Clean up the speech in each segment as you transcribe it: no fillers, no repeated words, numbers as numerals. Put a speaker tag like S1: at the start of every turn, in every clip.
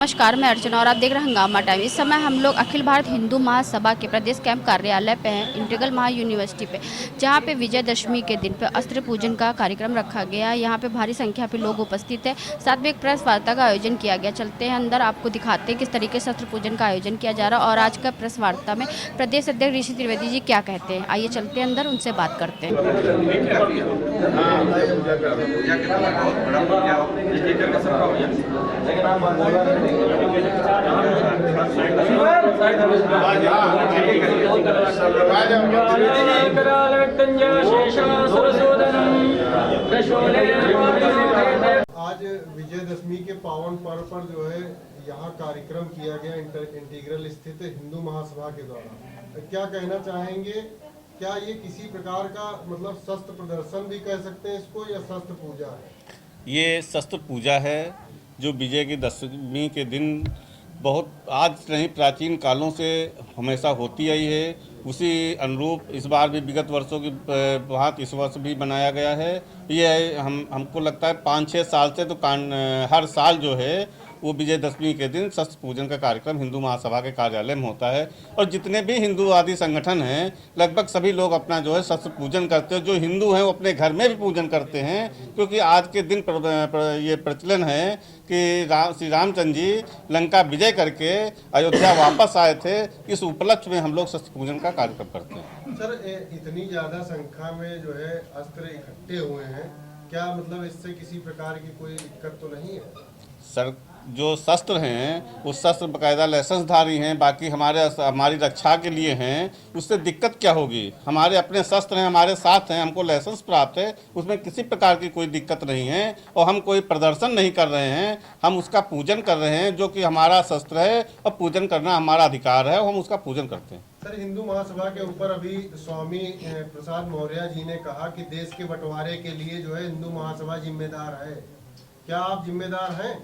S1: नमस्कार, मैं अर्चना और आप देख रहे हैं हंगामा टाइम। इस समय हम लोग अखिल भारत हिंदू महासभा के प्रदेश कैंप कार्यालय पे हैं, इंटीग्रल महा यूनिवर्सिटी पे, जहां पे विजयदशमी के दिन पे अस्त्र पूजन का कार्यक्रम रखा गया है। यहां पे भारी संख्या पे लोग उपस्थित है। साथ में एक प्रेस वार्ता का आयोजन किया गया। चलते हैं अंदर, आपको दिखाते हैं किस तरीके से अस्त्र पूजन का आयोजन किया जा रहा है और आज का प्रेस वार्ता में प्रदेश अध्यक्ष ऋषि त्रिवेदी जी क्या कहते हैं। आइए चलते हैं अंदर, उनसे बात करते हैं।
S2: आज विजयदशमी के पावन पर्व पर जो है यहाँ कार्यक्रम किया गया इंटीग्रल स्थित हिंदू महासभा के द्वारा। क्या कहना चाहेंगे, क्या ये किसी प्रकार का मतलब शस्त्र प्रदर्शन भी कह सकते हैं इसको, या शस्त्र पूजा है?
S3: ये शस्त्र पूजा है जो विजय की दशमी के दिन बहुत आज नहीं प्राचीन कालों से हमेशा होती आई है। उसी अनुरूप इस बार भी विगत वर्षों की भांति इस वर्ष भी बनाया गया है। ये हमको लगता है 5-6 साल से तो हर साल जो है वो विजयदशमी के दिन शस्त्र पूजन का कार्यक्रम हिंदू महासभा के कार्यालय में होता है। और जितने भी हिंदूवादी संगठन हैं लगभग सभी लोग अपना जो है शस्त्र पूजन करते हैं। जो हिंदू हैं वो अपने घर में भी पूजन करते हैं, क्योंकि आज के दिन ये प्रचलन है कि श्री रामचंद्र जी लंका विजय करके अयोध्या वापस आए थे। इस उपलक्ष्य में हम लोग शस्त्र पूजन का कार्यक्रम करते हैं।
S2: सर, इतनी ज्यादा संख्या में जो है अस्त्र इकट्ठे हुए हैं, क्या मतलब इससे किसी प्रकार की कोई दिक्कत तो नहीं है?
S3: सर, जो शस्त्र हैं वो शस्त्र बाकायदा लाइसेंसधारी हैं, बाकी हमारी रक्षा के लिए हैं। उससे दिक्कत क्या होगी? हमारे अपने शस्त्र हैं, हमारे साथ हैं, हमको लाइसेंस प्राप्त है, उसमें किसी प्रकार की कोई दिक्कत नहीं है। और हम कोई प्रदर्शन नहीं कर रहे हैं, हम उसका पूजन कर रहे हैं जो कि हमारा शस्त्र है और पूजन करना हमारा अधिकार है और हम उसका पूजन करते हैं।
S2: सर, हिंदू महासभा के ऊपर अभी स्वामी प्रसाद मौर्य जी ने कहा कि देश के बंटवारे के लिए जो है हिंदू महासभा जिम्मेदार है। क्या आप जिम्मेदार हैं?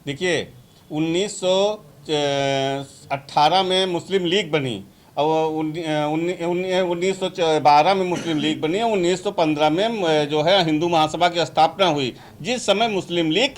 S3: देखिए, 1918 में मुस्लिम लीग बनी और 1912 में मुस्लिम लीग बनी और 1915 में जो है हिंदू महासभा की स्थापना हुई। जिस समय मुस्लिम लीग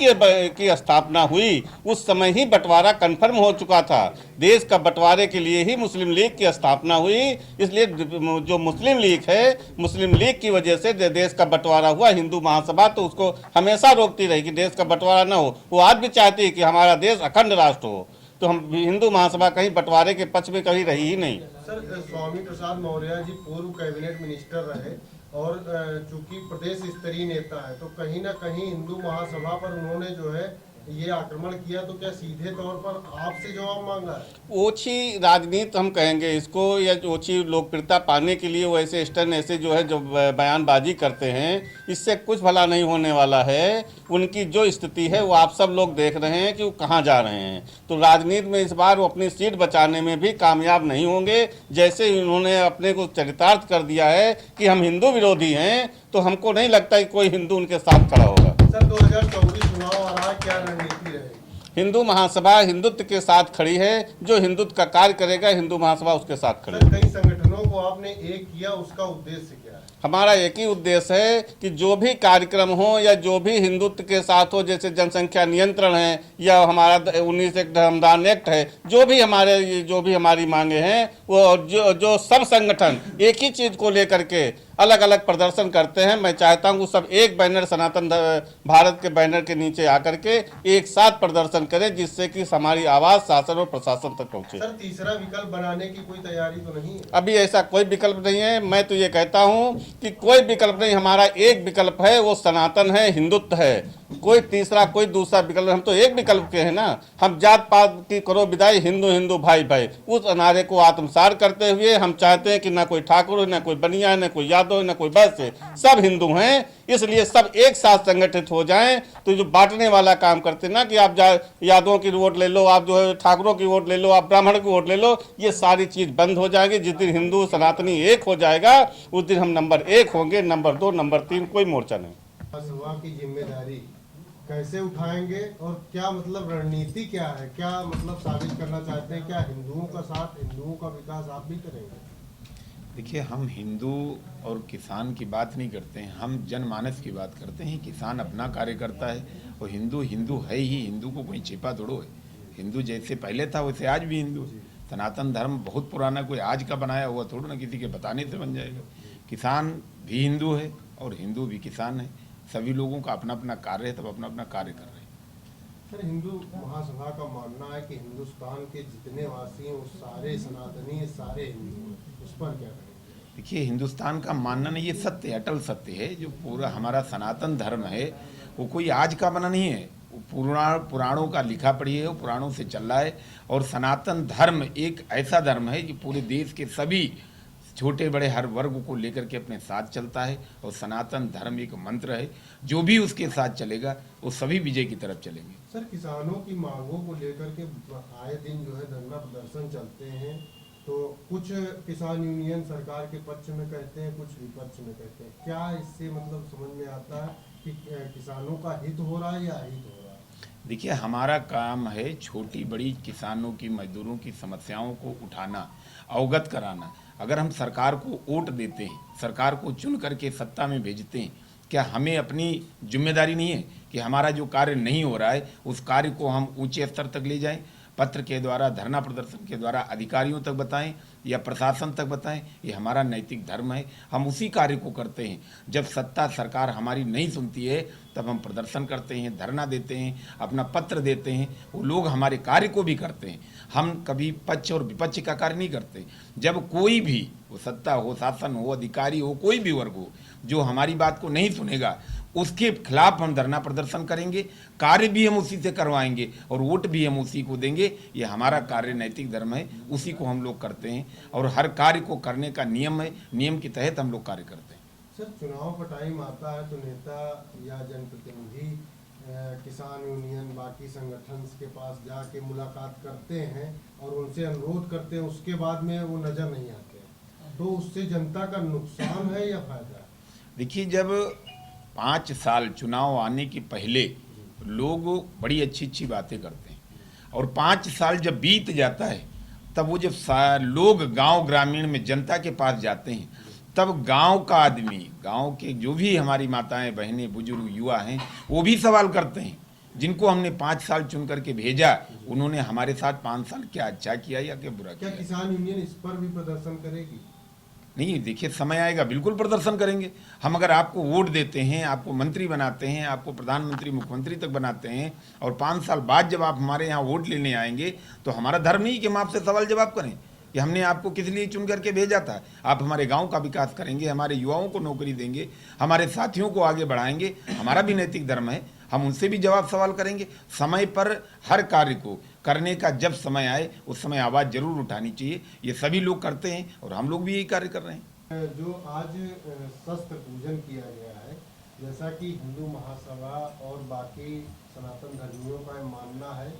S3: की स्थापना हुई उस समय ही बंटवारा कन्फर्म हो चुका था। देश का बंटवारे के लिए ही मुस्लिम लीग की स्थापना हुई। इसलिए जो मुस्लिम लीग है, मुस्लिम लीग की वजह से देश का बंटवारा हुआ। हिंदू महासभा तो उसको हमेशा रोकती रही कि देश का बंटवारा न हो। वो आज भी चाहती है कि हमारा देश अखंड राष्ट्र हो। तो हम हिंदू महासभा कहीं बंटवारे के पक्ष में कभी रही ही नहीं।
S2: सर, स्वामी प्रसाद मौर्य जी पूर्व कैबिनेट मिनिस्टर रहे और चूंकि प्रदेश स्तरीय नेता है, तो कहीं ना कहीं हिंदू महासभा पर उन्होंने जो है ये आक्रमण किया, तो क्या सीधे तौर पर आपसे जवाब मांगा है?
S3: ओछी राजनीति हम कहेंगे इसको, या ओछी लोकप्रियता पाने के लिए वो ऐसे स्टैंड ऐसे जो है जो बयानबाजी करते हैं, इससे कुछ भला नहीं होने वाला है। उनकी जो स्थिति है वो आप सब लोग देख रहे हैं कि वो कहाँ जा रहे हैं। तो राजनीति में इस बार वो अपनी सीट बचाने में भी कामयाब नहीं होंगे। जैसे उन्होंने अपने को चरितार्थ कर दिया है कि हम हिंदू विरोधी हैं, तो हमको नहीं लगता कि कोई हिंदू उनके साथ खड़ा होगा।
S2: सर, 2024 चुनाव आ रहा है, क्या रणनीति रहेगी?
S3: हिंदू महासभा हिंदुत्व के साथ खड़ी है। जो हिंदुत्व का कार्य करेगा हिंदू महासभा उसके साथ खड़ी है।
S2: कई संगठनों को आपने एक किया, उसका उद्देश्य क्या है?
S3: हमारा एक ही उद्देश्य है कि जो भी कार्यक्रम हो या जो भी हिंदुत्व के साथ हो, जैसे जनसंख्या नियंत्रण है या हमारा 19 एक धर्मदान एक्ट है, जो भी हमारी मांगे हैं, वो जो सब संगठन एक ही चीज़ को लेकर के अलग अलग प्रदर्शन करते हैं। मैं चाहता हूँ सब एक बैनर सनातन भारत के बैनर के नीचे आकर के एक साथ प्रदर्शन करें, जिससे कि हमारी आवाज़ शासन और प्रशासन तक पहुँचे।
S2: सर, तीसरा विकल्प बनाने की कोई तैयारी तो नहीं है?
S3: अभी ऐसा कोई विकल्प नहीं है। मैं तो ये कहता हूँ कि कोई विकल्प नहीं, हमारा एक विकल्प है, वो सनातन है, हिंदुत्व है। कोई तीसरा कोई दूसरा विकल्प, हम तो एक विकल्प के हैं ना। हम जात पात की करो विदाई, हिंदू हिंदू भाई भाई, उस नारे को आत्मसात करते हुए हम चाहते हैं कि ना कोई ठाकुर है, ना कोई बनिया है, ना कोई यादव है, ना कोई बैश्य है, सब हिंदू हैं। इसलिए सब एक साथ संगठित हो जाएं। तो जो बांटने वाला काम करते ना कि आप यादवों की वोट ले लो, आप जो है ठाकुरों की वोट ले लो, आप ब्राह्मण की वोट ले लो, ये सारी चीज़ बंद हो जाएगी। जिस दिन हिंदू सनातनी एक हो जाएगा उस दिन हम नंबर 1 होंगे, नंबर 2 नंबर 3 कोई मोर्चा नहीं।
S2: सभा की जिम्मेदारी कैसे उठाएंगे और क्या मतलब रणनीति क्या है, क्या मतलब साबित करना चाहते हैं? क्या हिंदुओं का साथ, हिंदुओं का विकास आप भी करेंगे?
S4: देखिए, हम हिंदू और किसान की बात नहीं करते हैं, हम जनमानस की बात करते हैं। किसान अपना कार्य करता है और हिंदू हिंदू है ही। हिंदू को कोई छिपा थोड़ो है। हिंदू जैसे पहले था वैसे आज भी हिंदू है। सनातन धर्म बहुत पुराना, कोई आज का बनाया हुआ थोड़ा ना किसी के बताने से बन जाएगा। किसान भी हिंदू है और हिंदू भी किसान है, सभी लोगों का अपना अपना कार्य है, तब अपना अपना कार्य कर रहे हैं।
S2: सर, हिंदू महासभा का मानना है कि हिंदुस्तान के जितने वासी हैं वो सारे सनातनी हैं, सारे हिंदू हैं, उस पर क्या करेंगे?
S4: देखिए, हिंदुस्तान का मानना नहीं, ये सत्य है, अटल सत्य है। जो पूरा हमारा सनातन धर्म है वो कोई आज का बना नहीं है, वो पुराणों का लिखा पढ़ी है, वो पुराणों से चल रहा है। और सनातन धर्म एक ऐसा धर्म है जो पूरे देश के सभी छोटे बड़े हर वर्ग को लेकर के अपने साथ चलता है। और सनातन धर्म एक मंत्र है, जो भी उसके साथ चलेगा वो सभी विजय की तरफ चलेंगे।
S2: सर, किसानों की मांगों को लेकर के आए दिन जो है धरना प्रदर्शन चलते हैं, तो कुछ किसान यूनियन सरकार के पक्ष में कहते हैं, कुछ विपक्ष में कहते हैं। क्या इससे मतलब समझ में आता है कि किसानों का हित हो रहा है या अहित हो रहा है?
S4: देखिए, हमारा काम है छोटी बड़ी किसानों की, मजदूरों की समस्याओं को उठाना, अवगत कराना। अगर हम सरकार को वोट देते हैं, सरकार को चुन करके सत्ता में भेजते हैं, क्या हमें अपनी जिम्मेदारी नहीं है कि हमारा जो कार्य नहीं हो रहा है उस कार्य को हम ऊंचे स्तर तक ले जाएं, पत्र के द्वारा, धरना प्रदर्शन के द्वारा अधिकारियों तक बताएं या प्रशासन तक बताएं? ये हमारा नैतिक धर्म है, हम उसी कार्य को करते हैं। जब सत्ता सरकार हमारी नहीं सुनती है तब हम प्रदर्शन करते हैं, धरना देते हैं, अपना पत्र देते हैं, वो लोग हमारे कार्य को भी करते हैं। हम कभी पक्ष और विपक्ष का कार्य नहीं करते। जब कोई भी, वो सत्ता हो, शासन हो, अधिकारी हो, कोई भी वर्ग हो, जो हमारी बात को नहीं सुनेगा उसके खिलाफ हम धरना प्रदर्शन करेंगे, कार्य भी हम उसी से करवाएंगे और वोट भी हम उसी को देंगे। ये हमारा कार्य नैतिक धर्म है, उसी को हम लोग करते हैं और हर कार्य को करने का नियम है, नियम के तहत हम लोग कार्य करते हैं।
S2: सर, चुनाव का टाइम आता है तो नेता या जनप्रतिनिधि किसान यूनियन बाकी संगठन के पास जाके मुलाकात करते हैं और उनसे अनुरोध करते हैं, उसके बाद में वो नजर नहीं आते हैं, तो उससे जनता का नुकसान है या फायदा है?
S4: देखिए, जब 5 साल चुनाव आने के पहले लोग बड़ी अच्छी अच्छी बातें करते हैं और 5 साल जब बीत जाता है तब वो जब लोग गांव ग्रामीण में जनता के पास जाते हैं, तब गांव का आदमी, गांव के जो भी हमारी माताएं, बहनें, बुजुर्ग, युवा हैं, वो भी सवाल करते हैं। जिनको हमने 5 साल चुन करके भेजा, उन्होंने हमारे साथ 5 साल क्या अच्छा किया या क्या बुरा किया?
S2: क्या किसान यूनियन इस पर भी प्रदर्शन करेगी?
S4: नहीं, देखिए, समय आएगा, बिल्कुल प्रदर्शन करेंगे। हम अगर आपको वोट देते हैं, आपको मंत्री बनाते हैं, आपको प्रधानमंत्री, मुख्यमंत्री तक बनाते हैं और 5 साल बाद जब आप हमारे यहाँ वोट लेने आएंगे तो हमारा धर्म नहीं कि हम आपसे सवाल जवाब करें कि हमने आपको किस लिए चुन करके भेजा था। आप हमारे गांव का विकास करेंगे, हमारे युवाओं को नौकरी देंगे, हमारे साथियों को आगे बढ़ाएंगे, हमारा भी नैतिक धर्म है, हम उनसे भी जवाब सवाल करेंगे। समय पर हर कार्य को करने का जब समय आए उस समय आवाज़ जरूर उठानी चाहिए। ये सभी लोग करते हैं और हम लोग भी यही कार्य कर रहे हैं।
S2: जो आज शस्त्र पूजन किया गया है, जैसा कि हिंदू महासभा और बाकी सनातन धर्मियों का मानना है,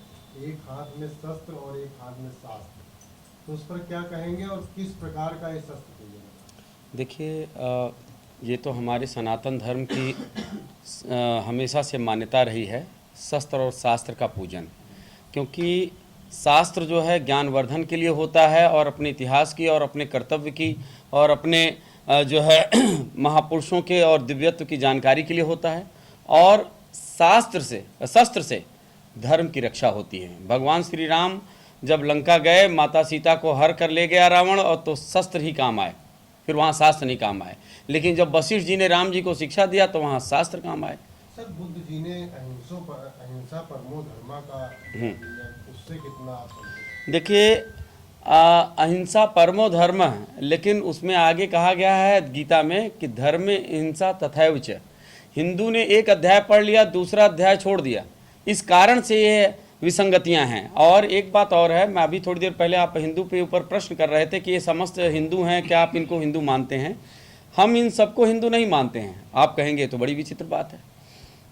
S2: एक हाथ में शस्त्र और एक हाथ में शास्त्र, तो उस पर क्या कहेंगे और किस प्रकार का ये शस्त्र पूजन है?
S5: देखिए, ये तो हमारे सनातन धर्म की हमेशा से मान्यता रही है, शस्त्र और शास्त्र का पूजन। क्योंकि शास्त्र जो है ज्ञानवर्धन के लिए होता है और अपने इतिहास की और अपने कर्तव्य की और अपने जो है महापुरुषों के और दिव्यत्व की जानकारी के लिए होता है। और शस्त्र से धर्म की रक्षा होती है। भगवान श्री राम जब लंका गए, माता सीता को हर कर ले गया रावण, और तो शस्त्र ही काम आए, फिर वहाँ शास्त्र नहीं काम आए। लेकिन जब वशिष्ठ जी ने राम जी को शिक्षा दिया तो वहाँ शास्त्र काम आए।
S2: सर, बुद्ध जी ने अहिंसा परमो धर्मा का दिया, उससे कितना आप समझते?
S5: देखिए, अहिंसा परमो धर्म है, लेकिन उसमें आगे कहा गया है गीता में कि धर्म हिंसा तथैव च। हिंदू ने एक अध्याय पढ़ लिया, दूसरा अध्याय छोड़ दिया, इस कारण से ये विसंगतियां हैं। और एक बात और है, मैं अभी थोड़ी देर पहले आप हिंदू पे ऊपर प्रश्न कर रहे थे कि ये समस्त हिंदू हैं, क्या आप इनको हिंदू मानते हैं? हम इन सबको हिंदू नहीं मानते हैं। आप कहेंगे तो बड़ी विचित्र बात है।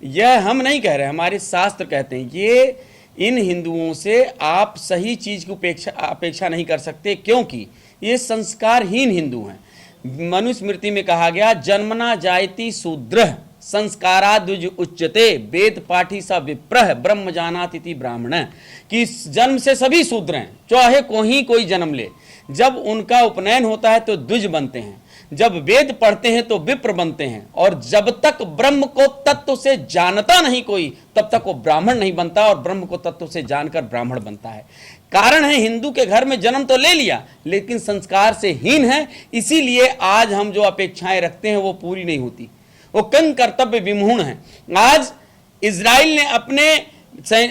S5: यह हम नहीं कह रहे, हमारे शास्त्र कहते हैं। ये इन हिंदुओं से आप सही चीज़ की अपेक्षा नहीं कर सकते, क्योंकि ये संस्कारहीन हिंदू हैं। मनुस्मृति में कहा गया, जन्मना जायति शूद्र संस्काराद्विज उच्यते वेद पाठी स विप्रह ब्रह्म जानाति इति ब्राह्मण, कि जन्म से सभी शूद्र हैं, चाहे कोई जन्म ले। जब उनका उपनयन होता है तो द्विज बनते हैं, जब वेद पढ़ते हैं तो विप्र बनते हैं, और जब तक ब्रह्म को तत्व से जानता नहीं कोई तब तक वो ब्राह्मण नहीं बनता, और ब्रह्म को तत्व से जानकर ब्राह्मण बनता है। कारण है हिंदू के घर में जन्म तो ले लिया लेकिन संस्कार से हीन है, इसीलिए आज हम जो अपेक्षाएं रखते हैं वो पूरी नहीं होती, वो कंग कर्तव्य विमूढ़ हैं। आज इजराइल ने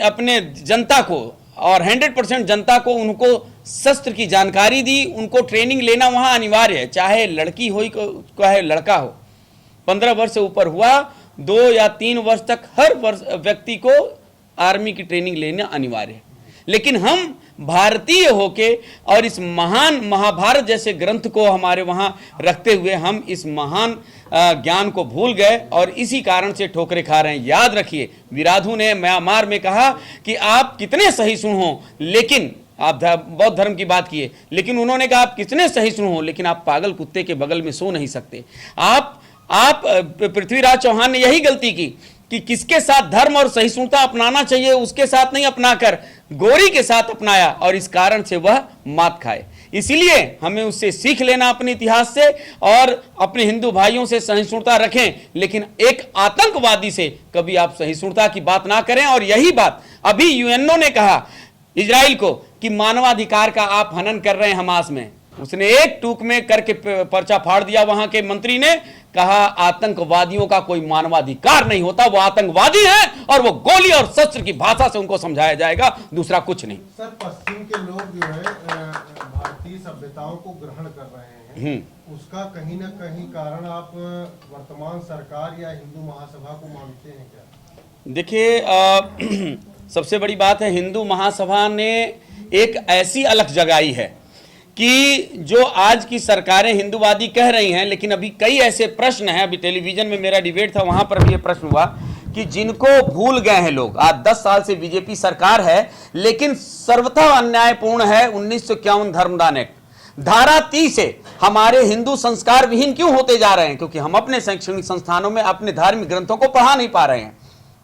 S5: अपने जनता को और 100% जनता को उनको शस्त्र की जानकारी दी, उनको ट्रेनिंग लेना वहां अनिवार्य है, चाहे लड़की हो चाहे लड़का हो। 15 वर्ष से ऊपर हुआ 2 या 3 वर्ष तक हर व्यक्ति को आर्मी की ट्रेनिंग लेना अनिवार्य है। लेकिन हम भारतीय होके और इस महान महाभारत जैसे ग्रंथ को हमारे वहां रखते हुए हम इस महान ज्ञान को भूल गए और इसी कारण से ठोकरें खा रहे हैं। याद रखिए, विराधु ने म्यांमार में कहा कि आप कितने सहिष्णु हो, लेकिन आप बौद्ध धर्म की बात किए, लेकिन उन्होंने कहा आप कितने सहिष्णु हो लेकिन आप पागल कुत्ते के बगल में सो नहीं सकते। आप पृथ्वीराज चौहान ने यही गलती की कि किसके साथ धर्म और सहिष्णुता अपनाना चाहिए उसके साथ नहीं अपनाकर गोरी के साथ अपनाया, और इस कारण से वह मात खाए। इसीलिए हमें उससे सीख लेना अपने इतिहास से, और अपने हिंदू भाइयों से सहिष्णुता रखें, लेकिन एक आतंकवादी से कभी आप सहिष्णुता की बात ना करें। और यही बात अभी यूएनओ ने कहा इजराइल को कि मानवाधिकार का आप हनन कर रहे हैं हमास में। उसने एक टूक में करके पर्चा फाड़ दिया। वहां के मंत्री ने कहा आतंकवादियों का कोई मानवाधिकार नहीं होता, वो आतंकवादी हैं और वो गोली और शस्त्र की भाषा से उनको समझाया जाएगा, दूसरा कुछ नहीं।
S2: सर, पश्चिम के लोग जो है भारतीय सभ्यताओं को ग्रहण कर रहे हैं, उसका कहीं ना कहीं कारण आप वर्तमान सरकार या हिंदू महासभा को मानते हैं क्या?
S5: देखिए, सबसे बड़ी बात है हिंदू महासभा ने एक ऐसी अलख जगाई है कि जो आज की सरकारें हिंदूवादी कह रही हैं, लेकिन अभी कई ऐसे प्रश्न हैं। अभी टेलीविजन में मेरा डिबेट था, वहां पर भी ये प्रश्न हुआ कि जिनको भूल गए हैं लोग। आज 10 साल से बीजेपी सरकार है, लेकिन सर्वथा अन्यायपूर्ण है 1951 धर्मदान एक्ट। धारा 30 से हमारे हिंदू संस्कार विहीन क्यों होते जा रहे हैं? क्योंकि हम अपने शैक्षणिक संस्थानों में अपने धार्मिक ग्रंथों को पढ़ा नहीं पा रहे हैं,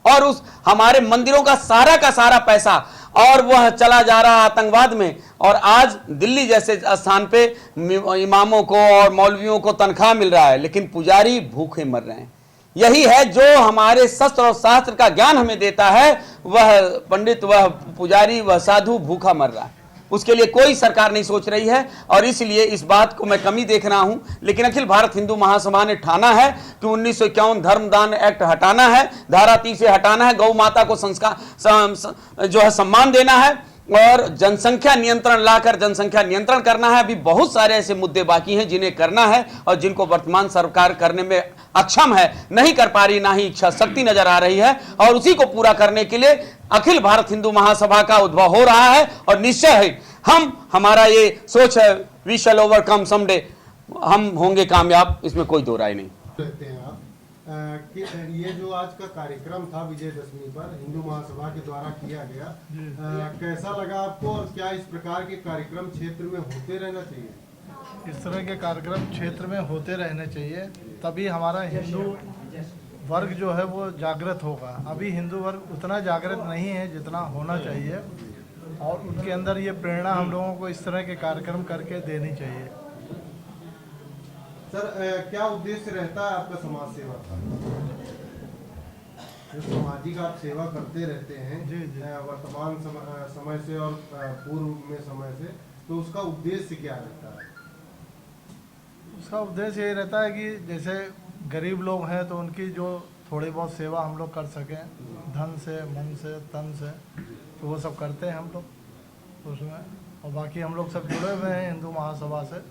S5: और उस हमारे मंदिरों का सारा पैसा और वह चला जा रहा आतंकवाद में। और आज दिल्ली जैसे स्थान पे इमामों को और मौलवियों को तनख्वाह मिल रहा है, लेकिन पुजारी भूखे मर रहे हैं। यही है जो हमारे शस्त्र और शास्त्र का ज्ञान हमें देता है, वह पंडित, वह पुजारी, वह साधु भूखा मर रहा है। उसके लिए कोई सरकार नहीं सोच रही है, और इसलिए इस बात को मैं कमी देख रहा हूं। लेकिन अखिल भारत हिंदू महासभा ने ठाना है कि 1951 धर्मदान एक्ट हटाना है, धारा 30 से हटाना है, गौ माता को संस्कार जो है सम्मान देना है, और जनसंख्या नियंत्रण लाकर जनसंख्या नियंत्रण करना है। अभी बहुत सारे ऐसे मुद्दे बाकी हैं जिन्हें करना है, और जिनको वर्तमान सरकार करने में अक्षम है, नहीं कर पा रही, ना ही इच्छा शक्ति नजर आ रही है। और उसी को पूरा करने के लिए अखिल भारत हिंदू महासभा का उद्भव हो रहा है, और निश्चय है हमारा ये सोच है, वी शैल ओवरकम समडे, हम होंगे कामयाब, इसमें कोई दो राय नहीं।
S2: कहते हैं आप कि ये जो आज का कार्यक्रम था विजयदशमी पर हिंदू महासभा के द्वारा किया गया, कैसा लगा आपको, और क्या इस प्रकार के कार्यक्रम क्षेत्र में होते रहना चाहिए?
S6: इस तरह के कार्यक्रम क्षेत्र में होते रहने चाहिए, तभी हमारा हिंदू वर्ग जो है वो जागृत होगा। अभी हिंदू वर्ग उतना जागृत नहीं है जितना होना चाहिए, और उनके अंदर ये प्रेरणा हम लोगों को इस तरह के कार्यक्रम करके देनी चाहिए।
S2: सर, क्या उद्देश्य रहता है आपका समाज सेवा का? जो सामाजिक आप सेवा करते रहते हैं
S6: जी।
S2: वर्तमान समय से और पूर्व में समय से, तो उसका उद्देश्य क्या रहता है?
S6: उसका उद्देश्य ये रहता है कि जैसे गरीब लोग हैं तो उनकी जो थोड़ी बहुत सेवा हम लोग कर सकें, धन से, मन से, तन से, तो वो सब करते हैं हम लोग उसमें। और बाकी हम लोग सब जुड़े हुए हैं हिंदू महासभा से,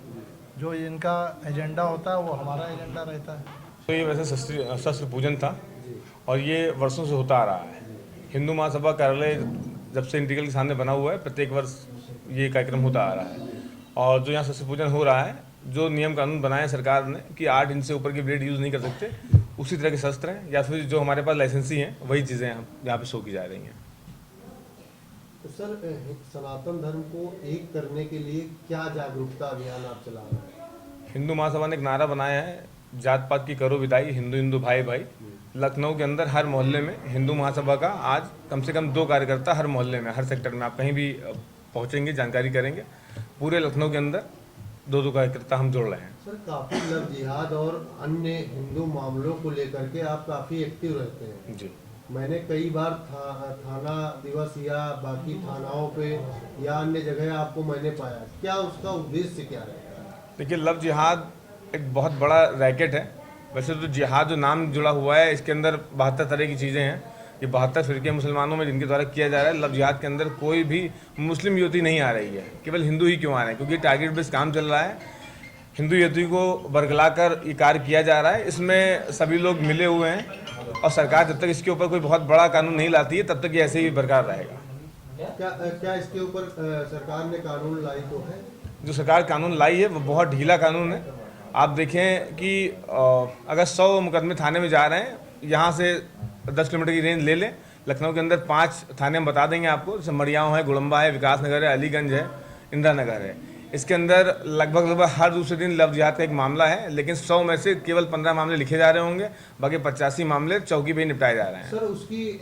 S6: जो इनका एजेंडा होता है वो हमारा एजेंडा रहता है।
S7: तो ये वैसे शस्त्र पूजन था, और ये वर्षों से होता आ रहा है। हिंदू महासभा कार्यालय जब से इंटीग्रल के सामने बना हुआ है, प्रत्येक वर्ष ये कार्यक्रम होता आ रहा है। और जो यहाँ शस्त्र पूजन हो रहा है, जो नियम कानून बनाए हैं सरकार ने कि 8 इंच से ऊपर की ब्लेड यूज़ नहीं कर सकते, उसी तरह के शस्त्र हैं, या फिर जो हमारे पास लाइसेंसी हैं वही चीज़ें यहाँ पे शो की जा रही हैं।
S2: तो सर, सनातन धर्म को एक करने के लिए क्या जागरूकता अभियान आप चला रहे हैं?
S7: हिंदू महासभा ने एक नारा बनाया है, जात पात की करो विदाई, हिंदू हिंदू भाई भाई। लखनऊ के अंदर हर मोहल्ले में हिंदू महासभा का आज कम से कम 2 कार्यकर्ता हर मोहल्ले में, हर सेक्टर में, आप कहीं भी पहुंचेंगे जानकारी करेंगे, पूरे लखनऊ के अंदर 2-2 कार्यकर्ता हम जोड़ रहे हैं।
S2: सर, काफी लव जिहाद और अन्य हिंदू मामलों को लेकर के आप काफी एक्टिव रहते हैं।
S7: जी,
S2: मैंने कई बार थाना दिवस या बाकी थानाओं पे या अन्य जगह आपको मैंने पाया, क्या उसका उद्देश्य क्या रहता है?
S7: देखिए, लव जिहाद एक बहुत बड़ा रैकेट है। वैसे तो जिहाद जो नाम जुड़ा हुआ है, इसके अंदर 72 तरह की चीज़ें हैं। ये 72 फिरके मुसलमानों में जिनके द्वारा किया जा रहा है। लव जिहाद के अंदर कोई भी मुस्लिम युवती नहीं आ रही है, केवल हिंदू ही क्यों आ रहे हैं, क्योंकि टारगेट बेस्ड काम चल रहा है। हिंदू युवती को बरगला कर ये कार्य किया जा रहा है। इसमें सभी लोग मिले हुए हैं और सरकार जब तक इसके ऊपर कोई बहुत बड़ा कानून नहीं लाती है तब तक ये ऐसे ही बरकरार रहेगा।
S2: क्या इसके ऊपर सरकार ने कानून लाई तो है?
S7: जो सरकार कानून लाई है वो बहुत ढीला कानून है। आप देखें कि अगर 100 मुकदमे थाने में जा रहे हैं, यहाँ से 10 किलोमीटर की रेंज ले लें, लखनऊ के अंदर 5 थाने हम बता देंगे आपको, जैसे मड़ियाँव है, गुड़म्बा है, विकास नगर है, अलीगंज है, इंदिरा नगर है। इसके अंदर लगभग हर दूसरे दिन लव जिहाद का एक मामला है, लेकिन 100 में से केवल 15 मामले लिखे जा रहे होंगे, बाकी 85 मामले चौकी पे ही निपटाए जा रहे हैं।
S2: सर, उसकी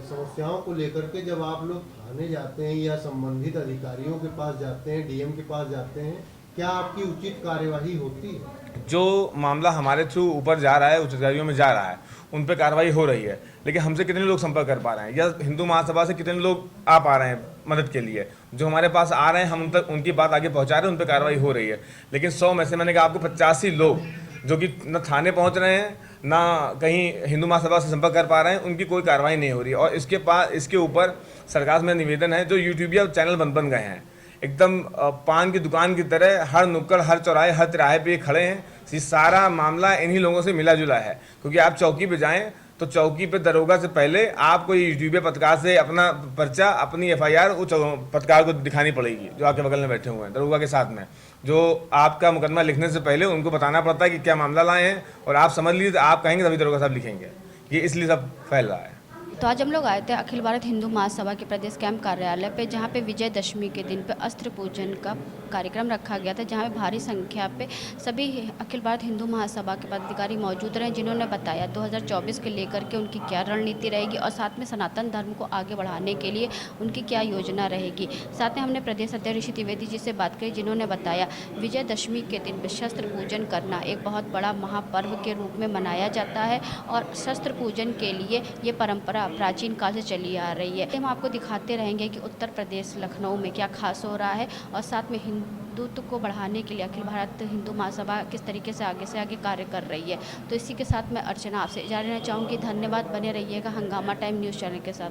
S2: समस्याओं को लेकर के जब आप लोग थाने जाते हैं या संबंधित अधिकारियों के पास जाते हैं, डीएम के पास जाते हैं, क्या आपकी उचित कार्यवाही होती है?
S7: जो मामला हमारे थ्रू ऊपर जा रहा है, उच्च अधिकारियों में जा रहा है, उन पर कार्रवाई हो रही है, लेकिन हमसे कितने लोग संपर्क कर पा रहे हैं या हिंदू महासभा से कितने लोग आ पा रहे हैं मदद के लिए? जो हमारे पास आ रहे हैं हम उन तक उनकी बात आगे पहुंचा रहे हैं, उन पर कार्रवाई हो रही है। लेकिन 100 में से मैंने कहा आपको 85 लोग जो कि न थाने पहुंच रहे हैं, ना कहीं हिंदू महासभा से संपर्क कर पा रहे हैं, उनकी कोई कार्रवाई नहीं हो रही है। और इसके ऊपर सरकार में निवेदन है, जो यूट्यूब चैनल बन गए हैं, एकदम पान की दुकान की तरह हर नुक्कड़, हर चौराहे, हर तिराहे पे खड़े हैं। ये सारा मामला इन्हीं लोगों से मिला जुला है, क्योंकि आप चौकी पे जाएं तो चौकी पे दरोगा से पहले आपको ये यूट्यूब पत्रकार से अपना पर्चा, अपनी FIR उस पत्रकार को दिखानी पड़ेगी, जो आपके बगल में बैठे हुए हैं दरोगा के साथ में, जो आपका मुकदमा लिखने से पहले उनको बताना पड़ता है कि क्या मामला लाए हैं, और आप समझ लीजिए आप कहेंगे तभी दरोगा साहब लिखेंगे। ये इसलिए सब फैल रहा है।
S1: तो आज हम लोग आए थे अखिल भारत हिंदू महासभा के प्रदेश कैंप कार्यालय पे, जहाँ पे विजयदशमी के दिन पे अस्त्र पूजन का कार्यक्रम रखा गया था, जहाँ पे भारी संख्या पे सभी अखिल भारत हिंदू महासभा के पदाधिकारी मौजूद रहे, जिन्होंने बताया 2024 के लेकर के उनकी क्या रणनीति रहेगी और साथ में सनातन धर्म को आगे बढ़ाने के लिए उनकी क्या योजना रहेगी। साथ में हमने प्रदेश अध्यक्ष ऋषि द्विवेदी जी से बात करी, जिन्होंने बताया विजयदशमी के दिन पे शस्त्र पूजन करना एक बहुत बड़ा महापर्व के रूप में मनाया जाता है और शस्त्र पूजन के लिए ये परंपरा प्राचीन काल से चली आ रही है। हम आपको दिखाते रहेंगे कि उत्तर प्रदेश लखनऊ में क्या खास हो रहा है और साथ में हिंदुत्व को बढ़ाने के लिए अखिल भारत हिंदू महासभा किस तरीके से आगे कार्य कर रही है। तो इसी के साथ मैं अर्चना आपसे इजाज़त लेना चाहूँगी। धन्यवाद, बने रहिएगा हंगामा टाइम न्यूज़ चैनल के साथ।